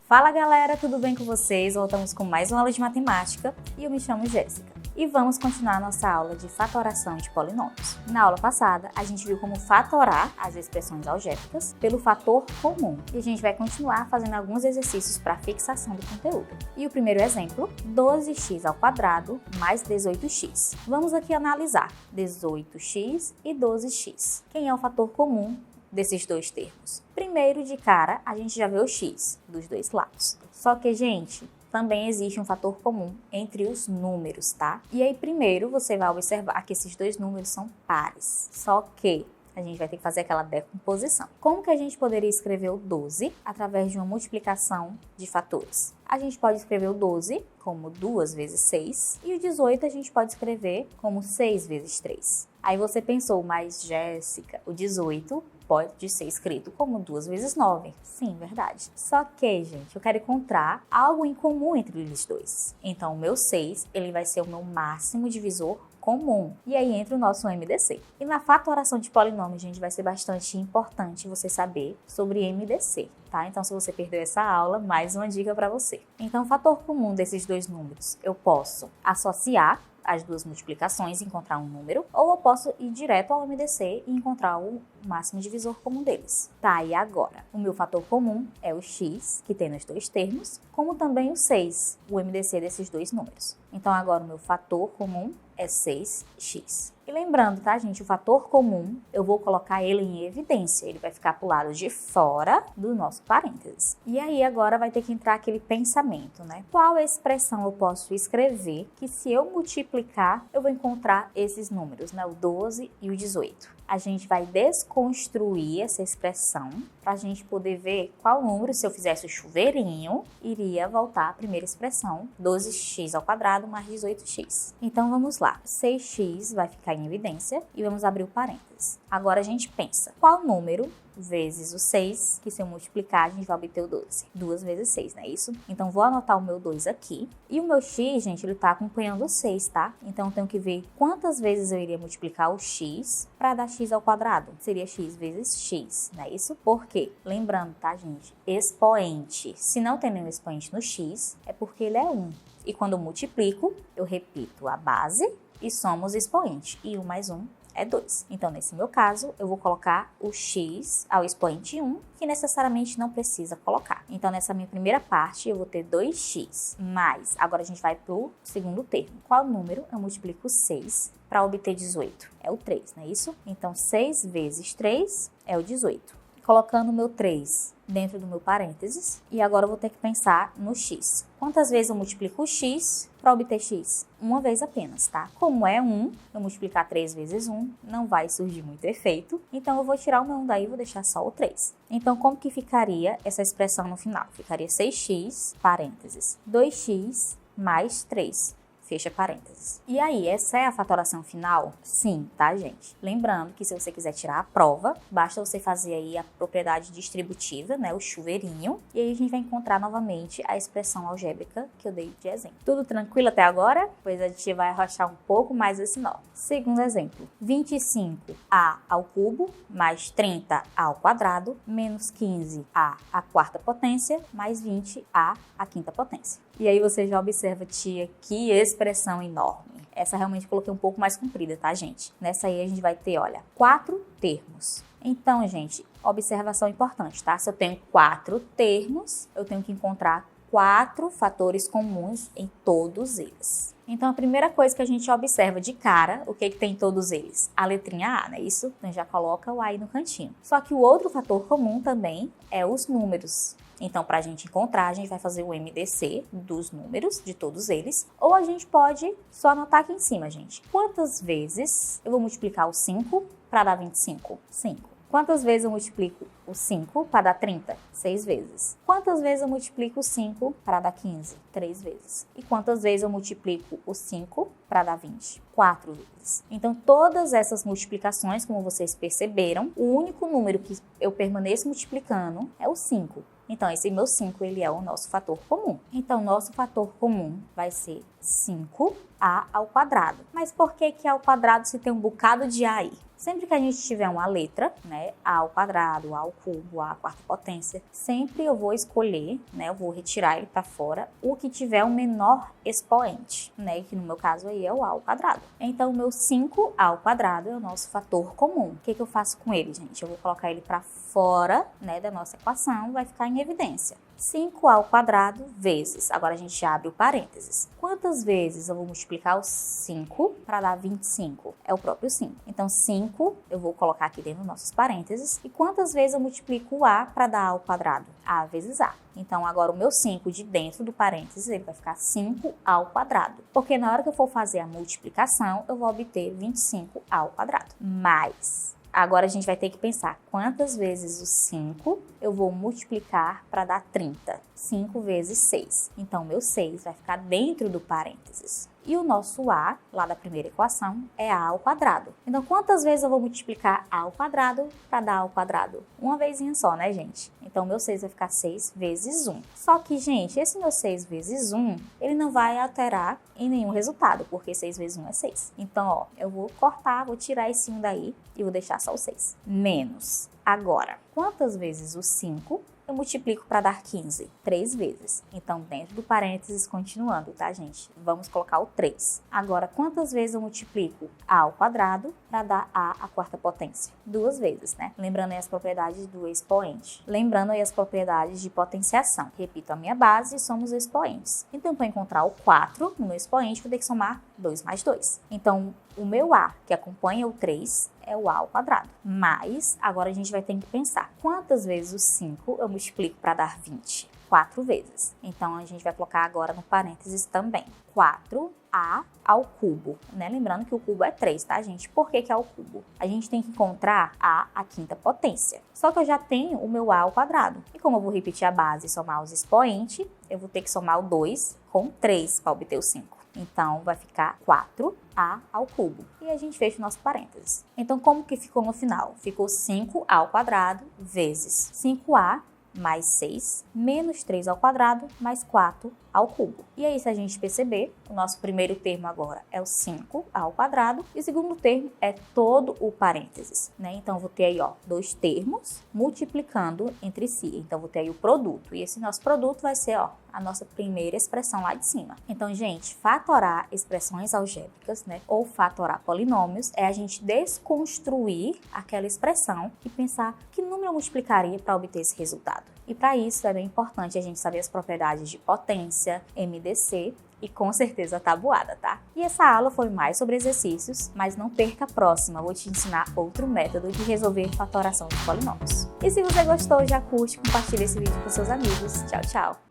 Fala galera, tudo bem com vocês? Voltamos com mais uma aula de matemática e eu me chamo Jéssica. E vamos continuar nossa aula de fatoração de polinômios. Na aula passada, a gente viu como fatorar as expressões algébricas pelo fator comum. E a gente vai continuar fazendo alguns exercícios para fixação do conteúdo. E o primeiro exemplo, 12x² mais 18x. Vamos aqui analisar 18x e 12x. Quem é o fator comum desses dois termos? Primeiro, de cara, a gente já vê o x dos dois lados. Só que, gente, também existe um fator comum entre os números, tá? E aí, primeiro, você vai observar que esses dois números são pares. Só que a gente vai ter que fazer aquela decomposição. Como que a gente poderia escrever o 12 através de uma multiplicação de fatores? A gente pode escrever o 12 como 2 vezes 6 e o 18 a gente pode escrever como 6 vezes 3. Aí você pensou, mas Jéssica, o 18 pode ser escrito como 2 vezes 9. Sim, verdade. Só que, gente, eu quero encontrar algo em comum entre eles dois. Então, o meu 6, ele vai ser o meu máximo divisor comum. E aí entra o nosso MDC. E na fatoração de polinômios, gente, vai ser bastante importante você saber sobre MDC, tá? Então, se você perdeu essa aula, mais uma dica para você. Então, o fator comum desses dois números, eu posso associar as duas multiplicações e encontrar um número, ou eu posso ir direto ao MDC e encontrar o máximo divisor comum deles. Tá, e agora? O meu fator comum é o x, que tem nos dois termos, como também o 6, o MDC desses dois números. Então, agora o meu fator comum é 6x. E lembrando, tá, gente, o fator comum, eu vou colocar ele em evidência. Ele vai ficar pro lado de fora do nosso parênteses. E aí, agora vai ter que entrar aquele pensamento, né? Qual expressão eu posso escrever que, se eu multiplicar, eu vou encontrar esses números, né? O 12 e o 18. A gente vai desconstruir essa expressão para a gente poder ver qual número, se eu fizesse o chuveirinho, iria voltar à primeira expressão, 12x² mais 18x. Então, vamos lá. 6x vai ficar em evidência e vamos abrir o parênteses. Agora, a gente pensa, qual número vezes o 6, que se eu multiplicar, a gente vai obter o 12. 2 vezes 6, não é isso? Então, vou anotar o meu 2 aqui. E o meu x, gente, ele tá acompanhando o 6, tá? Então, eu tenho que ver quantas vezes eu iria multiplicar o x para dar x². Seria x vezes x, não é isso? Por quê? Lembrando, tá, gente? Expoente. Se não tem nenhum expoente no x, é porque ele é 1. E quando eu multiplico, eu repito a base e somos expoente. E 1 mais 1 é 2. Então, nesse meu caso, eu vou colocar o x ao expoente 1, que necessariamente não precisa colocar. Então, nessa minha primeira parte, eu vou ter 2x mais. Agora, a gente vai para o segundo termo. Qual número eu multiplico 6 para obter 18? É o 3, não é isso? Então, 6 vezes 3 é o 18. Colocando o meu 3 dentro do meu parênteses. E agora eu vou ter que pensar no x. Quantas vezes eu multiplico o x para obter x? Uma vez apenas, tá? Como é 1, eu multiplicar 3 vezes 1, não vai surgir muito efeito. Então, eu vou tirar o meu 1 daí e vou deixar só o 3. Então, como que ficaria essa expressão no final? Ficaria 6x, parênteses, 2x mais 3. Fecha parênteses. E aí, essa é a fatoração final? Sim, tá, gente? Lembrando que, se você quiser tirar a prova, basta você fazer aí a propriedade distributiva, né, o chuveirinho, e aí a gente vai encontrar novamente a expressão algébrica que eu dei de exemplo. Tudo tranquilo até agora? Pois a gente vai arrochar um pouco mais esse nó. Segundo exemplo, 25a ao cubo mais 30a ao quadrado menos 15a à quarta potência mais 20a à quinta potência. E aí você já observa, tia, que expressão enorme. Essa realmente eu coloquei um pouco mais comprida, tá, gente? Nessa aí a gente vai ter, olha, 4 termos. Então, gente, observação importante, tá? Se eu tenho 4 termos, eu tenho que encontrar 4 fatores comuns em todos eles. Então, a primeira coisa que a gente observa de cara, o que tem em todos eles? A letrinha A, não é isso? Então, já coloca o A aí no cantinho. Só que o outro fator comum também é os números. Então, para a gente encontrar, a gente vai fazer o MDC dos números, de todos eles. Ou a gente pode só anotar aqui em cima, gente. Quantas vezes eu vou multiplicar o 5 para dar 25? 5. Quantas vezes eu multiplico o 5 para dar 30? 6 vezes. Quantas vezes eu multiplico o 5 para dar 15? 3 vezes. E quantas vezes eu multiplico o 5 para dar 20? 4 vezes. Então, todas essas multiplicações, como vocês perceberam, o único número que eu permaneço multiplicando é o 5. Então, esse meu 5, ele é o nosso fator comum. Então, nosso fator comum vai ser 5a ao quadrado. Mas por que que é ao quadrado se tem um bocado de a aí? Sempre que a gente tiver uma letra, né, a ao quadrado, a ao cubo, a à quarta potência, sempre eu vou escolher, né, eu vou retirar ele para fora, o que tiver o menor expoente, né, que no meu caso aí é o a ao quadrado. Então, o meu 5a ao quadrado é o nosso fator comum. O que eu faço com ele, gente? Eu vou colocar ele para fora, né, da nossa equação, vai ficar em evidência. 5a ao quadrado vezes, agora a gente abre o parênteses. Quantas vezes eu vou multiplicar o 5 para dar 25? É o próprio 5. Então, 5 eu vou colocar aqui dentro dos nossos parênteses. E quantas vezes eu multiplico o a para dar a ao quadrado? A vezes a. Então, agora o meu 5 de dentro do parênteses, ele vai ficar 5a ao quadrado. Porque na hora que eu for fazer a multiplicação, eu vou obter 25a ao quadrado. Mais... Agora a gente vai ter que pensar quantas vezes o 5 eu vou multiplicar para dar 30. 5 vezes 6. Então, meu 6 vai ficar dentro do parênteses. E o nosso a, lá da primeira equação, é a ao quadrado. Então, quantas vezes eu vou multiplicar a ao quadrado para dar a ao quadrado? Uma vezinha só, né, gente? Então, meu 6 vai ficar 6 vezes 1. Só que, gente, esse meu 6 vezes 1, ele não vai alterar em nenhum resultado, porque 6 vezes 1 é 6. Então, ó, eu vou cortar, vou tirar esse 1 daí e vou deixar só o 6. Menos. Agora, quantas vezes o 5 eu multiplico para dar 15? 3 vezes. Então, dentro do parênteses, continuando, tá, gente? Vamos colocar o 3. Agora, quantas vezes eu multiplico a ao quadrado para dar a à quarta potência? 2 vezes, né? Lembrando aí as propriedades do expoente. Lembrando aí as propriedades de potenciação. Repito, a minha base somos expoentes. Então, para encontrar o 4 no meu expoente, vou ter que somar 2 mais 2. Então, o meu a, que acompanha o 3, é o a ao quadrado. Mas, agora a gente vai ter que pensar, quantas vezes o 5 eu multiplico para dar 20? 4 vezes. Então, a gente vai colocar agora no parênteses também. 4a ao cubo, né? Lembrando que o cubo é 3, tá, gente? Por que é ao cubo? A gente tem que encontrar a à quinta potência. Só que eu já tenho o meu a ao quadrado. E como eu vou repetir a base e somar os expoentes, eu vou ter que somar o 2 com 3 para obter o 5. Então, vai ficar 4a ao cubo. E a gente fecha o nosso parênteses. Então, como que ficou no final? Ficou 5a ao quadrado vezes 5a mais 6, menos 3 ao quadrado, mais 4 ao cubo. E aí, se a gente perceber, o nosso primeiro termo agora é o 5 ao quadrado e o segundo termo é todo o parênteses, né? Então, vou ter aí, ó, dois termos multiplicando entre si. Então, vou ter aí o produto e esse nosso produto vai ser, ó, a nossa primeira expressão lá de cima. Então, gente, fatorar expressões algébricas, né, ou fatorar polinômios é a gente desconstruir aquela expressão e pensar que número eu multiplicaria para obter esse resultado. E para isso é bem importante a gente saber as propriedades de potência, MDC e com certeza a tabuada, tá? E essa aula foi mais sobre exercícios, mas não perca a próxima, vou te ensinar outro método de resolver fatoração de polinômios. E se você gostou, já curte, compartilha esse vídeo com seus amigos. Tchau, tchau!